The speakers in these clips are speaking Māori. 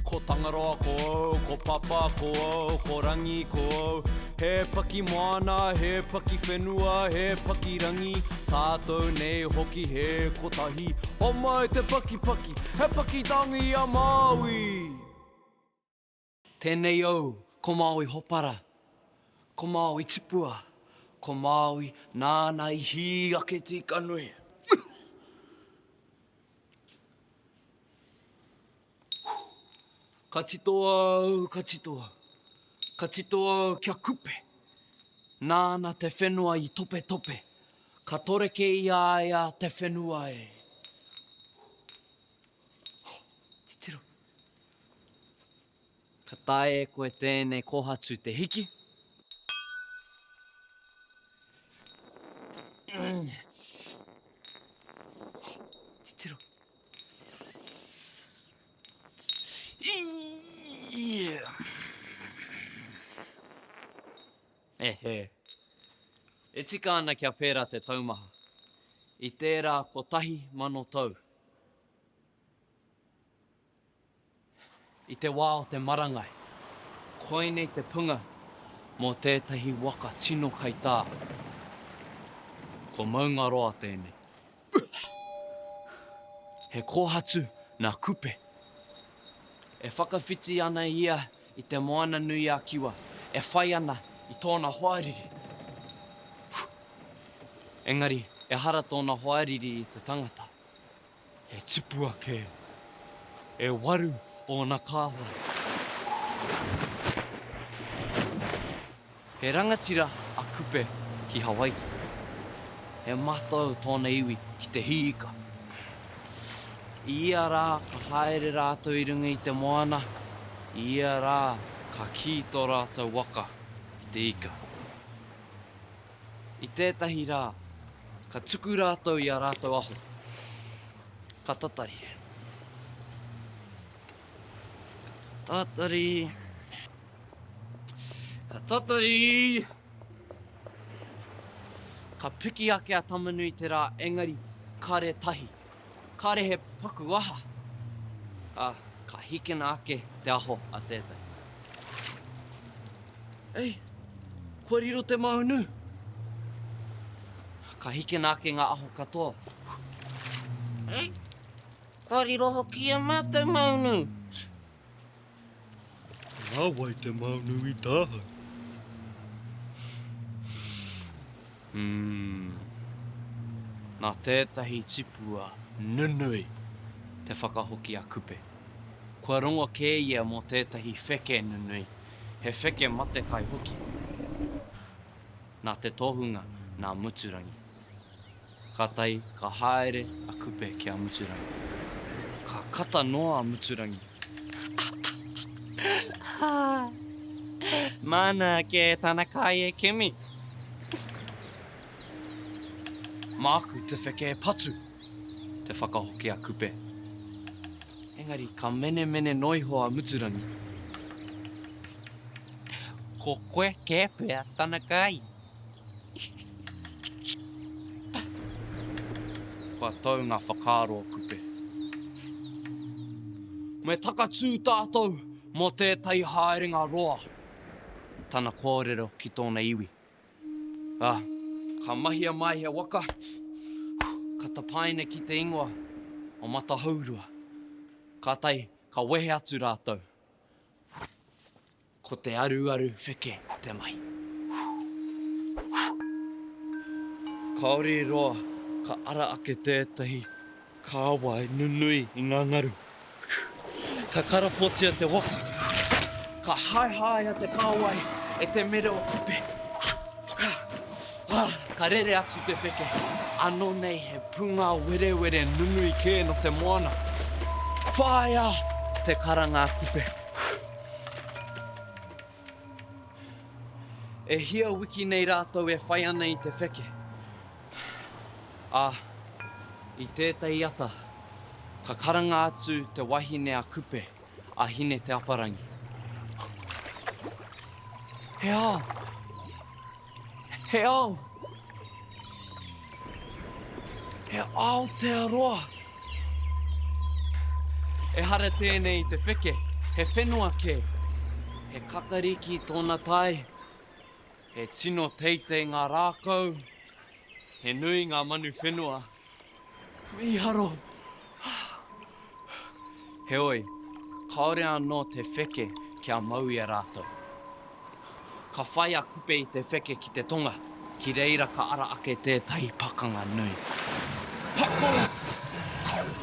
ko tangaroa ko au, ko papa ko au, ko rangi ko au. He paki moana, he paki whenua, he paki rangi. Tātou nei hoki he kotahi. Homa e te paki paki, he paki tangi a Maui. Tēnei au, ko Maui hopara, ko Maui tipua, ko Maui nāna ihi ake tika nui. Ka titoa au, ka titoa. Ka titoa au kia kupe. Nāna te whenua I tope tope. Ka toreke ia te whenua e. Titiro. Ka tae koe tēnei kohatu te hiki. Titiro. E tika ana kia pērā te taumaha. I tērā ko tahi mano tau. I te wā o te marangai. Koinei te punga mō tētahi waka tino kai tā. Ko maunga roa tēnei. He kōhatu nā kupe. E whakawhiti ana ia I te moana nui a kiwa. E whai ana I tōna hoariri. Engari, e hara tōna hoariri I te tangata. He tipua ke. E waru o nā kāwai. He rangatira a kupe ki Hawaii. He matau tōna iwi ki te hiika. Ia rā ka haere rātou I runga I te moana. Ia rā ka kīto rātou waka I te ika. I tētahi rā, ka tuku rātou I a rātou aho. Ka tatari. Ka tatari. Ka tatari. Ka piki ake a tamanui te rā, engari, kare tahi. Kare he paku aha. Ka hikena ake te aho a tētai. Ei, kua riro te maunu. Ka hikena ake ngā aho katoa. Ei, kua riro hoki a mātou maunu. Nāwai te maunu I tāhau. Nā tētahi tipua nunui te whakahoki a kupe. Kua rongo kē ia mō tētahi wheke nunui. He wheke mate kai hoki. Nā te tohunga nā muturangi. Ka tai, ka haere a kupe ki a muturangi. Ka kata noa a muturangi. Mana ke tana kai e kimi. Māku te wheke e patu, te whakahoki a kupe. Engari, ka mene noiho a muturangi. Ko koe ke pēr tana kai. Kua tau ngā whakaaro kupe. Me takatū tātou mō tētai haerenga roa. Tana kōrero ki tōna iwi. Ka mahia mai he waka. Ka tapaina ki te ingoa o Matahaurua. Ka tai, ka wehe atu rātou. Ko te aru wheke te mai. Kaore roa, ka ara ake tētahi kāwai nunui I ngā ngaru. Ka karapotia te waka. Ka hai a te kāwai e te mere o kupe. Ka rere atu te wheke. Ano nei he punga were nunui kē no te moana. Whāia te karanga kupe. E hia wiki nei rātou e whai ana I te wheke. I tētai ata, ka karanga atu te wahine a kupe, a hine te aparangi. He ao! He ao! He ao te aroa! E hara tēnei te wheke, He whenua ke, he kakariki tōna tai, he tino teitei ngā rākau, he nui ngā manu whenua. Miharo! Heoi, kaore anō te wheke kia mau i a rātou. Ka whai a kupe i te wheke ki te tonga, ki reira ka ara ake tētahi pakanga nui. Pako!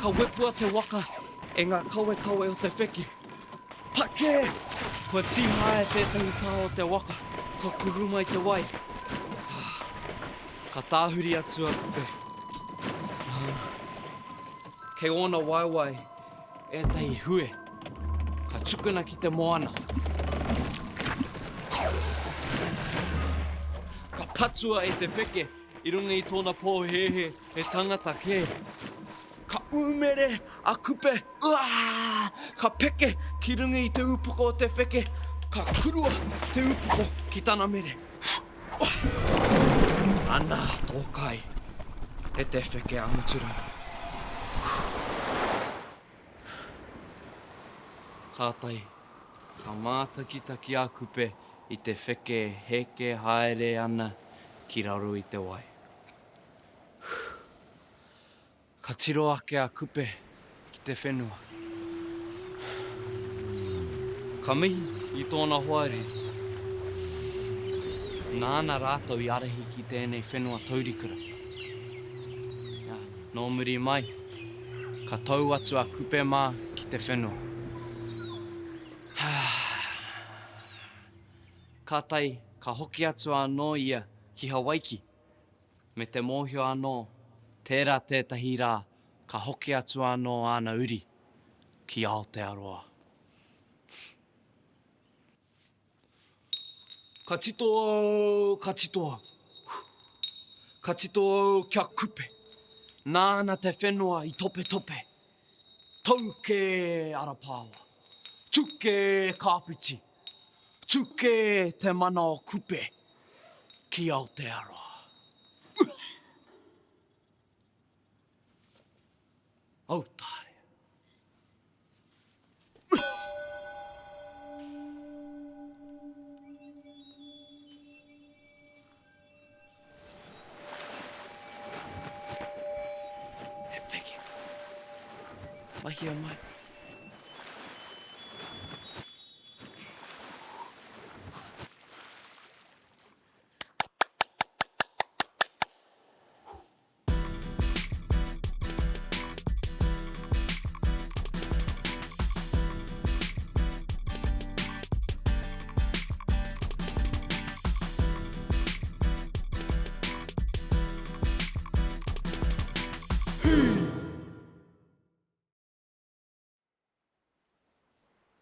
Ka wepua te waka e ngā kawe o te wheke. Pake! Kua tihae tētahi tā o te waka, ka kuruma i te wai. Ka tāhuri atu a kupe. Kei ona waiwai, ētahi hue, ka tukuna ki te moana. Ka patua e te wheke, i runga i tōna pōhehe e tangata ke. Ka umere a kupe, ka peke ki runga i te upoko o te wheke, ka kurua te upoko ki tana mere. Ana tōkai, e te wheke amaturu. Kātai, ka mātakitaki a kupe i te wheke heke haere ana ki raro i te wai. Ka tiro ake a kupe ki te whenua. Ka mihi i tōna hoare. Nāna rātou i arahi ki tēnei whenua taurikura. Nō muri mai, ka tau atu a kupe mā ki te whenua. Kātai, ka hoki atu anō ia ki Hawaiki. Me te mōhio anō, tērā tētahi rā, ka hoki atu anō ana uri ki Aotearoa. Ka tito au, ka tito au. Ka tito au kia kupe. Nāna te whenua i tope tope. Tauke Arapāwa. Tuke Kāpiti. Tuke te mana o kupe ki Aotearoa. Autai. He peke. Mahi o mai.